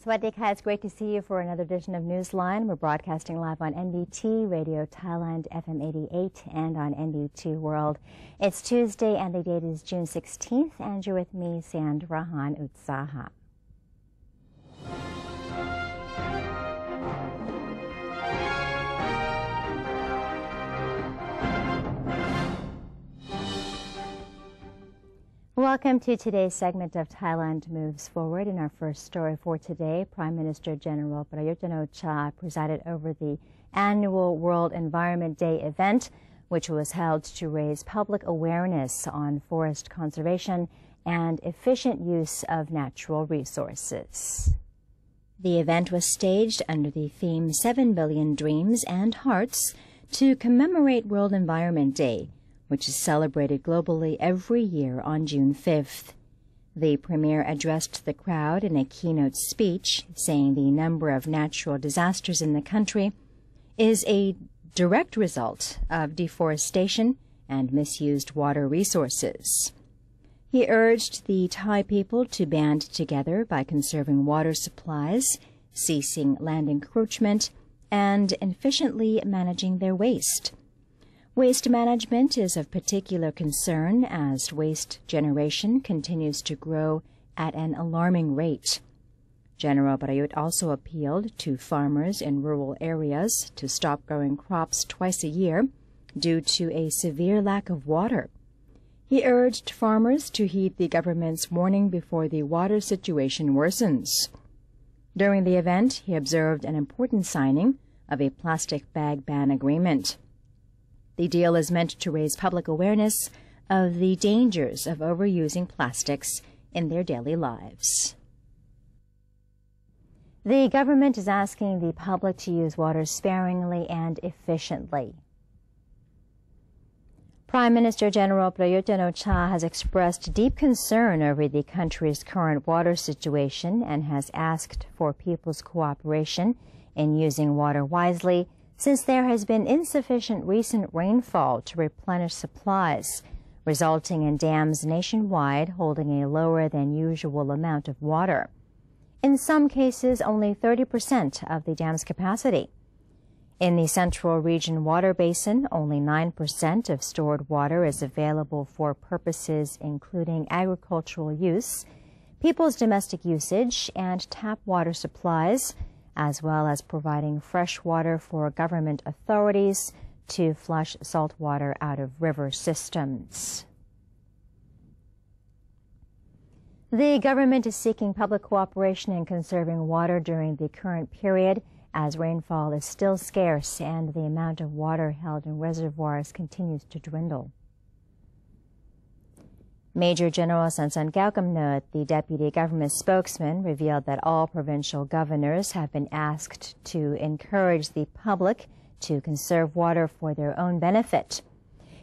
Swadika, it's great to see you for another edition of Newsline. We're broadcasting live on NBT Radio Thailand FM 88 and on NBT World. It's Tuesday and the date is June 16th, and you're with me, Sandrahan Utsaha. Welcome to today's segment of Thailand Moves Forward. In our first story for today, Prime Minister General Prayut Chan-o-cha presided over the annual World Environment Day event, which was held to raise public awareness on forest conservation and efficient use of natural resources. The event was staged under the theme 7 Billion Dreams and Hearts to commemorate World Environment Day, which is celebrated globally every year on June 5th. The premier addressed the crowd in a keynote speech, saying the number of natural disasters in the country is a direct result of deforestation and misused water resources. He urged the Thai people to band together by conserving water supplies, ceasing land encroachment, and efficiently managing their waste. Waste management is of particular concern as waste generation continues to grow at an alarming rate. General Prayut also appealed to farmers in rural areas to stop growing crops twice a year due to a severe lack of water. He urged farmers to heed the government's warning before the water situation worsens. During the event, he observed an important signing of a plastic bag ban agreement. The deal is meant to raise public awareness of the dangers of overusing plastics in their daily lives. The government is asking the public to use water sparingly and efficiently. Prime Minister General Prayut Chan-o-cha has expressed deep concern over the country's current water situation and has asked for people's cooperation in using water wisely, since there has been insufficient recent rainfall to replenish supplies, resulting in dams nationwide holding a lower than usual amount of water. In some cases, only 30% of the dam's capacity. In the Central Region Water Basin, only 9% of stored water is available for purposes including agricultural use, people's domestic usage, and tap water supplies, as well as providing fresh water for government authorities to flush salt water out of river systems. The government is seeking public cooperation in conserving water during the current period, as rainfall is still scarce and the amount of water held in reservoirs continues to dwindle. Major General Sansan Gaukamnut, the deputy government spokesman, revealed that all provincial governors have been asked to encourage the public to conserve water for their own benefit.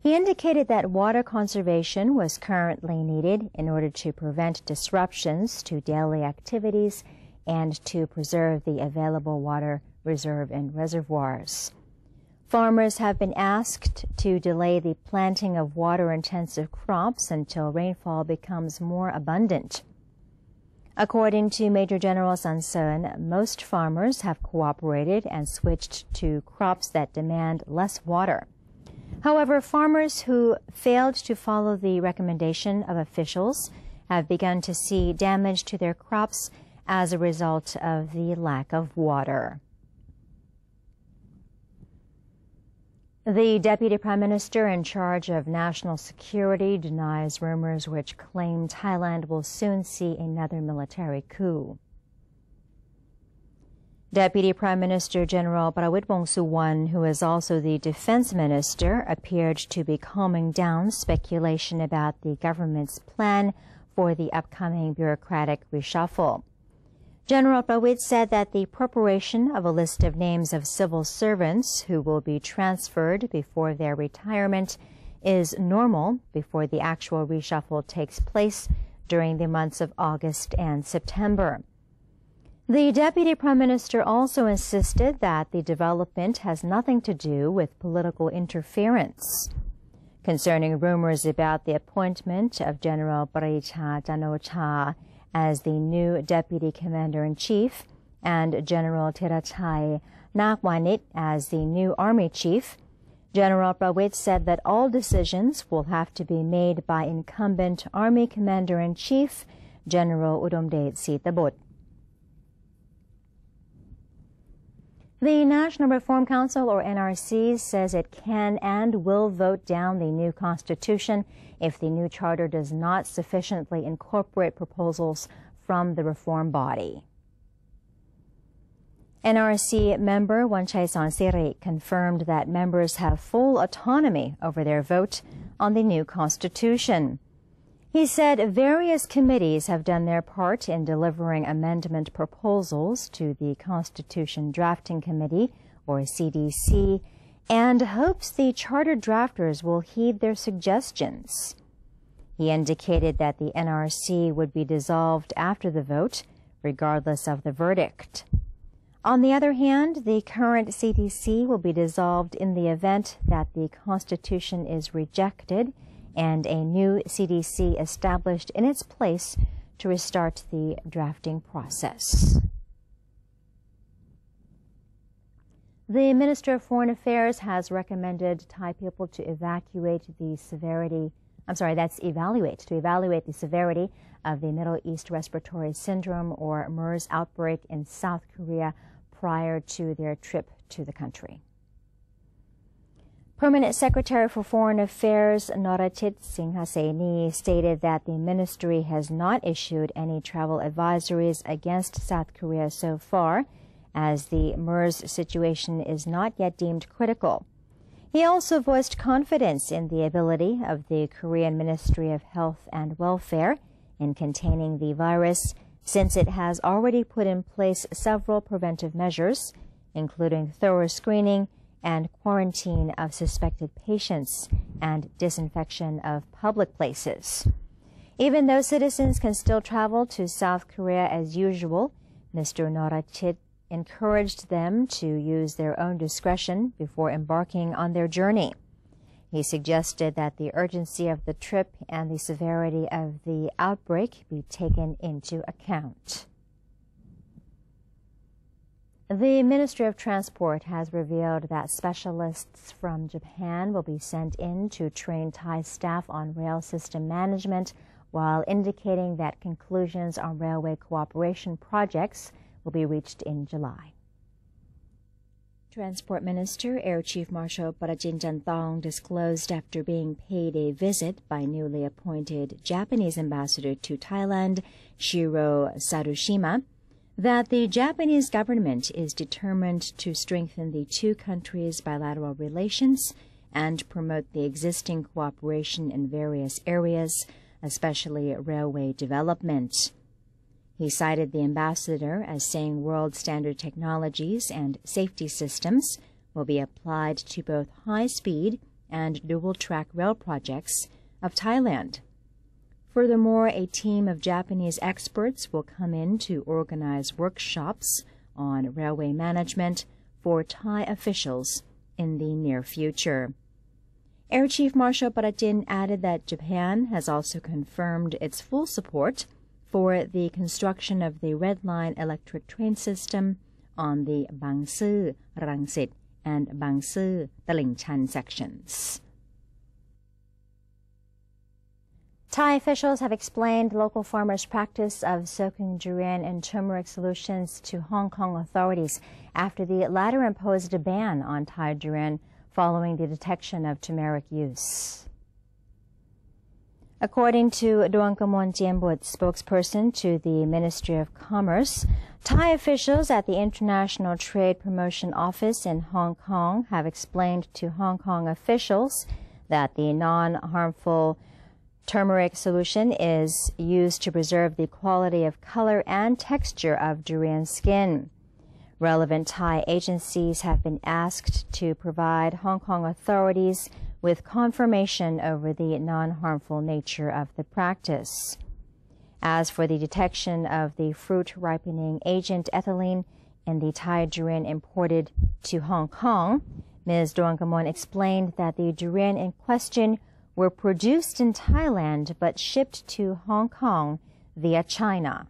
He indicated that water conservation was currently needed in order to prevent disruptions to daily activities and to preserve the available water reserve in reservoirs. Farmers have been asked to delay the planting of water-intensive crops until rainfall becomes more abundant. According to Major General Sansan, most farmers have cooperated and switched to crops that demand less water. However, farmers who failed to follow the recommendation of officials have begun to see damage to their crops as a result of the lack of water. The Deputy Prime Minister in charge of national security denies rumors which claim Thailand will soon see another military coup. Deputy Prime Minister General Prawit Wongsuwon, who is also the Defense Minister, appeared to be calming down speculation about the government's plan for the upcoming bureaucratic reshuffle. General Prawit said that the preparation of a list of names of civil servants who will be transferred before their retirement is normal before the actual reshuffle takes place during the months of August and September. The Deputy Prime Minister also insisted that the development has nothing to do with political interference. Concerning rumors about the appointment of General Prayut Chan-o-cha as the new Deputy Commander-in-Chief and General Thirachai Nakwanit as the new Army Chief. General Prawit said that all decisions will have to be made by incumbent Army Commander-in-Chief General Udomdeit Sitabut. The National Reform Council, or NRC, says it can and will vote down the new constitution if the new charter does not sufficiently incorporate proposals from the reform body. NRC member Wanchai Sansiri confirmed that members have full autonomy over their vote on the new constitution. He said various committees have done their part in delivering amendment proposals to the Constitution Drafting Committee, or CDC, and hopes the charter drafters will heed their suggestions. He indicated that the NRC would be dissolved after the vote, regardless of the verdict. On the other hand, the current CDC will be dissolved in the event that the Constitution is rejected and a new CDC established in its place to restart the drafting process. The Minister of Foreign Affairs has recommended Thai people to evaluate the severity of the severity of the Middle East Respiratory Syndrome, or MERS, outbreak in South Korea prior to their trip to the country. Permanent Secretary for Foreign Affairs Norachit Singhaseni stated that the ministry has not issued any travel advisories against South Korea so far, as the MERS situation is not yet deemed critical. He also voiced confidence in the ability of the Korean Ministry of Health and Welfare in containing the virus, since it has already put in place several preventive measures, including thorough screening and quarantine of suspected patients and disinfection of public places. Even though citizens can still travel to South Korea as usual, Mr. Norachit encouraged them to use their own discretion before embarking on their journey. He suggested that the urgency of the trip and the severity of the outbreak be taken into account. The Ministry of Transport has revealed that specialists from Japan will be sent in to train Thai staff on rail system management, while indicating that conclusions on railway cooperation projects will be reached in July. Transport Minister Air Chief Marshal Parajin Chantong disclosed after being paid a visit by newly appointed Japanese ambassador to Thailand, Shiro Sarushima, that the Japanese government is determined to strengthen the two countries' bilateral relations and promote the existing cooperation in various areas, especially railway development. He cited the ambassador as saying world standard technologies and safety systems will be applied to both high-speed and dual-track rail projects of Thailand. Furthermore, a team of Japanese experts will come in to organize workshops on railway management for Thai officials in the near future. Air Chief Marshal Parajin added that Japan has also confirmed its full support for the construction of the Red Line electric train system on the Bangsu-Rangsit and Bangsu-Talinchan sections. Thai officials have explained local farmers' practice of soaking durian in turmeric solutions to Hong Kong authorities after the latter imposed a ban on Thai durian following the detection of turmeric use. According to Duangkamon Jianbut, spokesperson to the Ministry of Commerce, Thai officials at the International Trade Promotion Office in Hong Kong have explained to Hong Kong officials that the non-harmful turmeric solution is used to preserve the quality of color and texture of durian skin. Relevant Thai agencies have been asked to provide Hong Kong authorities with confirmation over the non-harmful nature of the practice. As for the detection of the fruit ripening agent ethylene in the Thai durian imported to Hong Kong, Ms. Duangkamon explained that the durian in question were produced in Thailand but shipped to Hong Kong via China.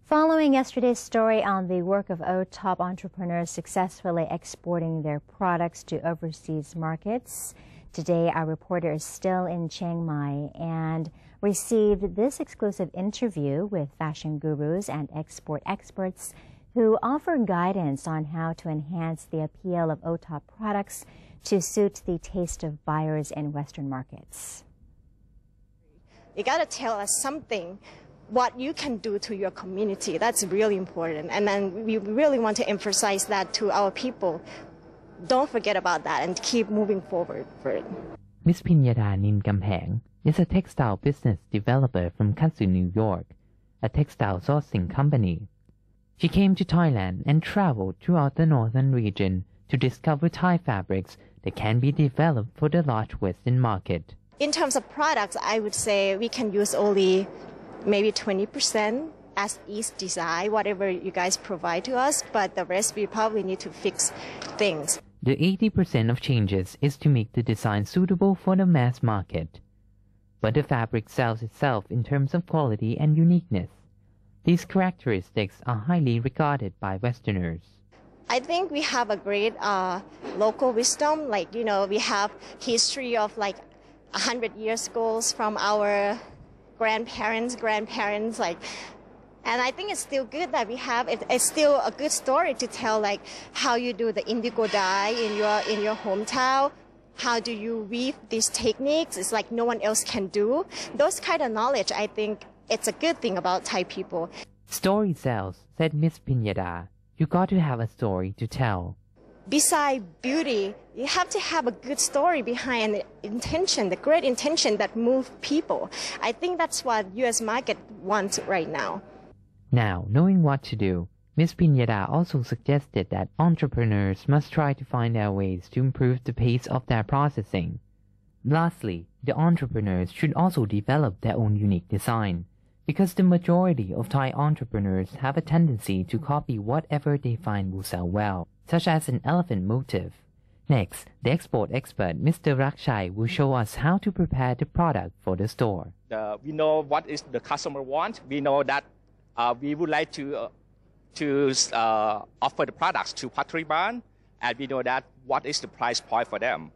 Following yesterday's story on the work of top entrepreneurs successfully exporting their products to overseas markets, today our reporter is still in Chiang Mai and received this exclusive interview with fashion gurus and export experts who offer guidance on how to enhance the appeal of OTOP products to suit the taste of buyers in Western markets. You got to tell us something, what you can do to your community. That's really important. And then we really want to emphasize that to our people. Don't forget about that and keep moving forward for it. Ms. Pinyada Nin Kampheng is a textile business developer from Katsu, New York, a textile sourcing company. She came to Thailand and traveled throughout the northern region to discover Thai fabrics that can be developed for the large Western market. In terms of products, I would say we can use only maybe 20% as is design, whatever you guys provide to us, but the rest we probably need to fix things. The 80% of changes is to make the design suitable for the mass market. But the fabric sells itself in terms of quality and uniqueness. These characteristics are highly regarded by Westerners. I think we have a great local wisdom, like, we have history of like 100 years ago from our grandparents, and I think it's still good that we have it. It's still a good story to tell, like how you do the indigo dye in your hometown. How do you weave these techniques? It's like no one else can do. Those kind of knowledge, I think it's a good thing about Thai people. Story sells, said Miss Pinyada. You got to have a story to tell. Besides beauty, you have to have a good story behind the intention, the great intention that moves people. I think that's what U.S. market wants right now. Now, knowing what to do, Ms. Pinyada also suggested that entrepreneurs must try to find out ways to improve the pace of their processing. Lastly, the entrepreneurs should also develop their own unique design, because the majority of Thai entrepreneurs have a tendency to copy whatever they find will sell well, such as an elephant motif. Next, the export expert Mr. Rakshai will show us how to prepare the product for the store. We know what is the customer want. We know that we would like to offer the products to pottery barn, and we know that what is the price point for them.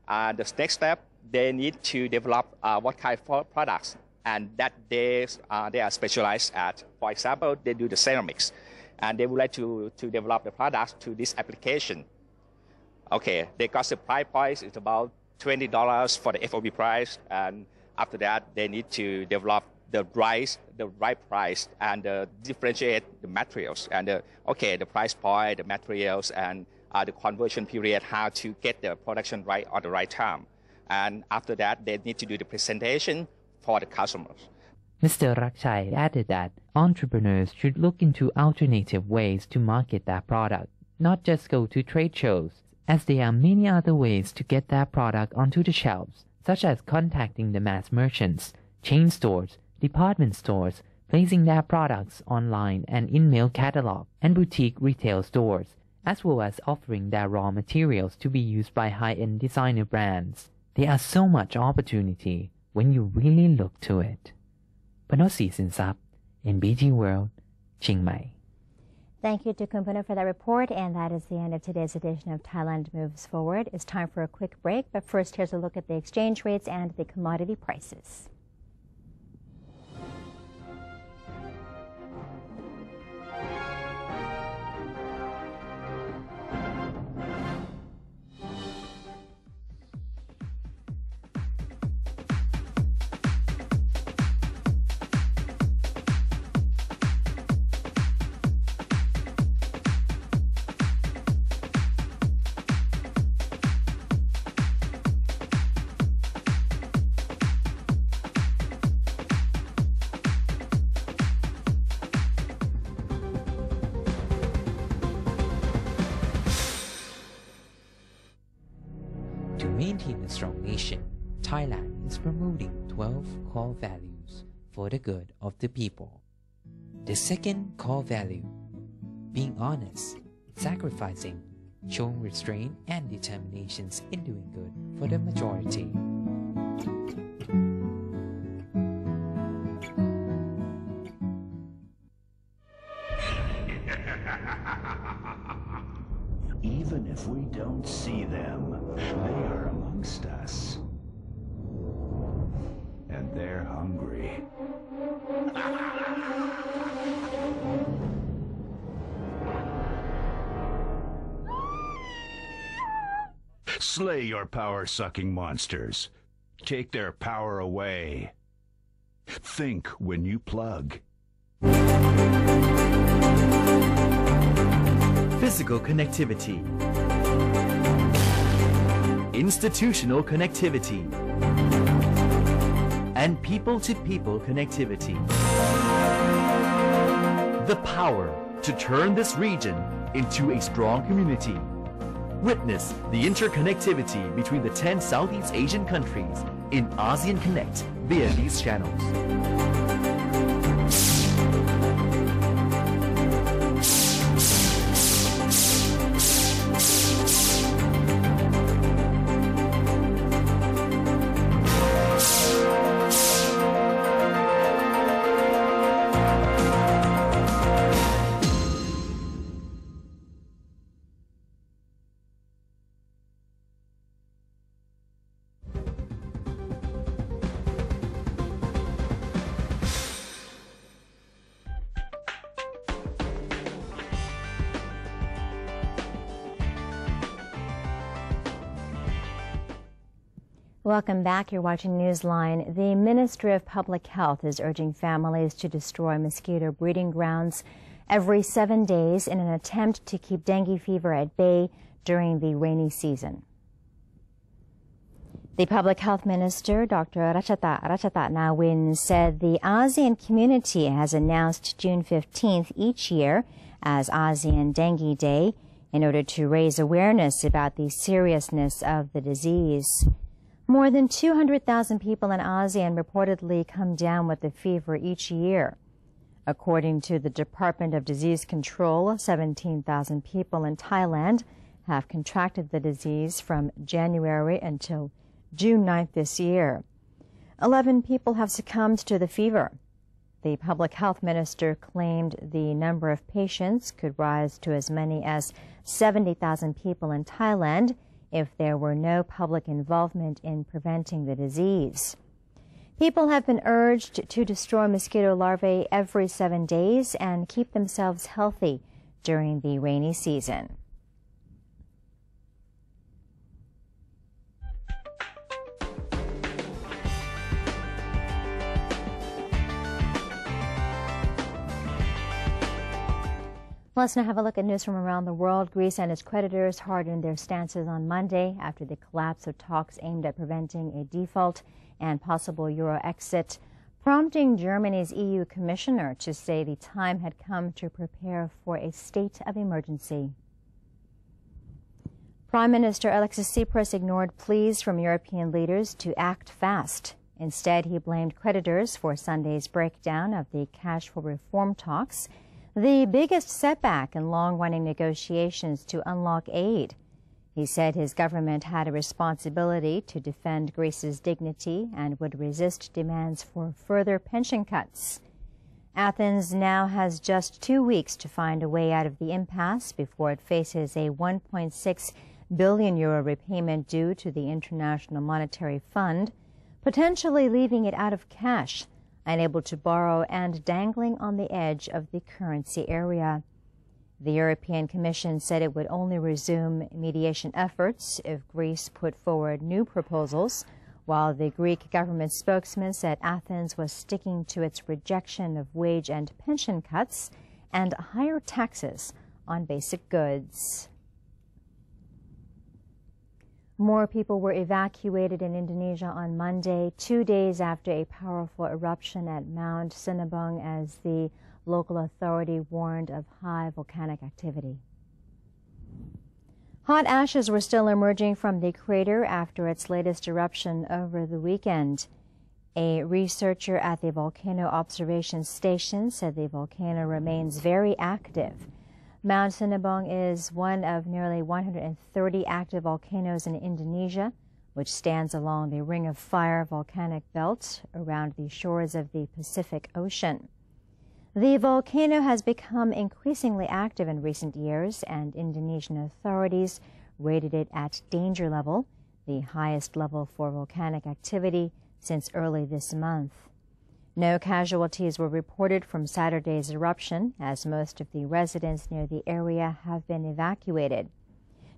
The next step, they need to develop what kind of products, and that they are specialized at. For example, they do the ceramics, and they would like to develop the products to this application. Okay, they got the price point is about $20 for the FOB price, and after that, they need to develop the right price and differentiate the materials and the price point, the materials, and the conversion period, how to get the production right at the right time. And after that, they need to do the presentation for the customers. Mr. Rakshai added that entrepreneurs should look into alternative ways to market their product, not just go to trade shows, as there are many other ways to get their product onto the shelves, such as contacting the mass merchants, chain stores, department stores, placing their products online and in mail catalog, and boutique retail stores, as well as offering their raw materials to be used by high-end designer brands. There are so much opportunity when you really look to it. Panosi Sinsap, NBG World, Chiang Mai. Thank you to Kumpana for that report, and that is the end of today's edition of Thailand Moves Forward. It's time for a quick break, but first here's a look at the exchange rates and the commodity prices. To maintain a strong nation, Thailand is promoting 12 core values for the good of the people. The second core value, being honest, sacrificing, showing restraint and determinations in doing good for the majority. Even if we don't see them, they are amongst us. And they're hungry. Slay your power-sucking monsters. Take their power away. Think when you plug. Physical connectivity, institutional connectivity, and people-to-people connectivity. The power to turn this region into a strong community. Witness the interconnectivity between the 10 Southeast Asian countries in ASEAN Connect via these channels. Welcome back. You're watching Newsline. The Ministry of Public Health is urging families to destroy mosquito breeding grounds every 7 days in an attempt to keep dengue fever at bay during the rainy season. The Public Health Minister, Dr. Ratchatat Nawin, said the ASEAN community has announced June 15th each year as ASEAN Dengue Day in order to raise awareness about the seriousness of the disease. More than 200,000 people in ASEAN reportedly come down with the fever each year. According to the Department of Disease Control, 17,000 people in Thailand have contracted the disease from January until June 9th this year. 11 people have succumbed to the fever. The public health minister claimed the number of patients could rise to as many as 70,000 people in Thailand if there were no public involvement in preventing the disease. People have been urged to destroy mosquito larvae every 7 days and keep themselves healthy during the rainy season. Let's now have a look at news from around the world. Greece and its creditors hardened their stances on Monday after the collapse of talks aimed at preventing a default and possible euro exit, prompting Germany's EU commissioner to say the time had come to prepare for a state of emergency. Prime Minister Alexis Tsipras ignored pleas from European leaders to act fast. Instead, he blamed creditors for Sunday's breakdown of the cash for reform talks, the biggest setback in long-running negotiations to unlock aid. He said his government had a responsibility to defend Greece's dignity and would resist demands for further pension cuts. Athens now has just 2 weeks to find a way out of the impasse before it faces a 1.6 billion euro repayment due to the International Monetary Fund, potentially leaving it out of cash, unable to borrow and dangling on the edge of the currency area. The European Commission said it would only resume mediation efforts if Greece put forward new proposals, while the Greek government spokesman said Athens was sticking to its rejection of wage and pension cuts and higher taxes on basic goods. More people were evacuated in Indonesia on Monday, 2 days after a powerful eruption at Mount Sinabung, as the local authority warned of high volcanic activity. Hot ashes were still emerging from the crater after its latest eruption over the weekend. A researcher at the Volcano Observation Station said the volcano remains very active. Mount Sinabung is one of nearly 130 active volcanoes in Indonesia, which stands along the Ring of Fire volcanic belt around the shores of the Pacific Ocean. The volcano has become increasingly active in recent years, and Indonesian authorities rated it at danger level, the highest level for volcanic activity since early this month. No casualties were reported from Saturday's eruption, as most of the residents near the area have been evacuated.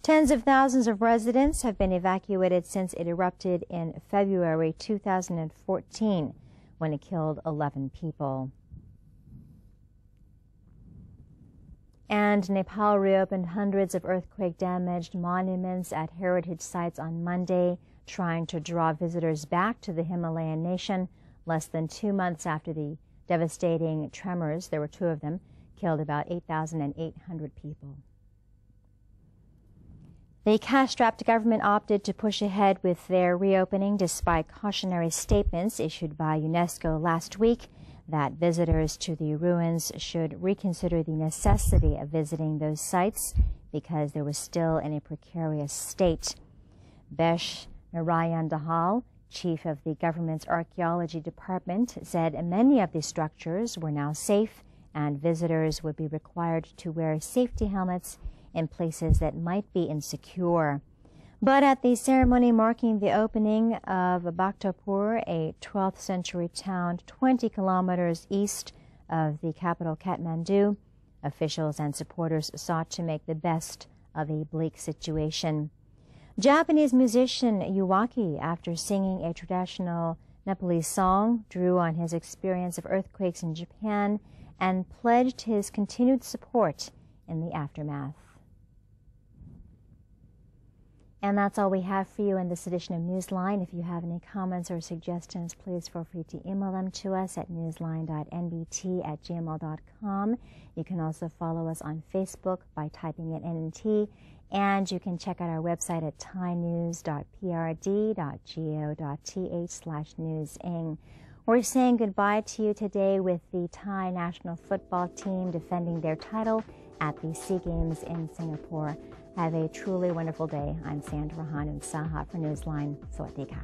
Tens of thousands of residents have been evacuated since it erupted in February 2014, when it killed 11 people. And Nepal reopened hundreds of earthquake-damaged monuments at heritage sites on Monday, trying to draw visitors back to the Himalayan nation less than 2 months after the devastating tremors, there were 2 of them, killed about 8,800 people. The cash-strapped government opted to push ahead with their reopening despite cautionary statements issued by UNESCO last week that visitors to the ruins should reconsider the necessity of visiting those sites because they were still in a precarious state. Besh Narayan Dahal, chief of the government's archaeology department, said many of the structures were now safe and visitors would be required to wear safety helmets in places that might be insecure. But at the ceremony marking the opening of Bhaktapur, a 12th century town 20 kilometers east of the capital Kathmandu, officials and supporters sought to make the best of a bleak situation. Japanese musician Yuaki, after singing a traditional Nepalese song, drew on his experience of earthquakes in Japan and pledged his continued support in the aftermath. And that's all we have for you in this edition of Newsline. If you have any comments or suggestions, please feel free to email them to us at newsline.nbt@gmail.com. You can also follow us on Facebook by typing in NNT, and you can check out our website at thainews.prd.go.th/newsing. We're saying goodbye to you today with the Thai national football team defending their title at the SEA Games in Singapore. Have a truly wonderful day. I'm Sandra Hanu Saha for Newsline. Sawadee ka.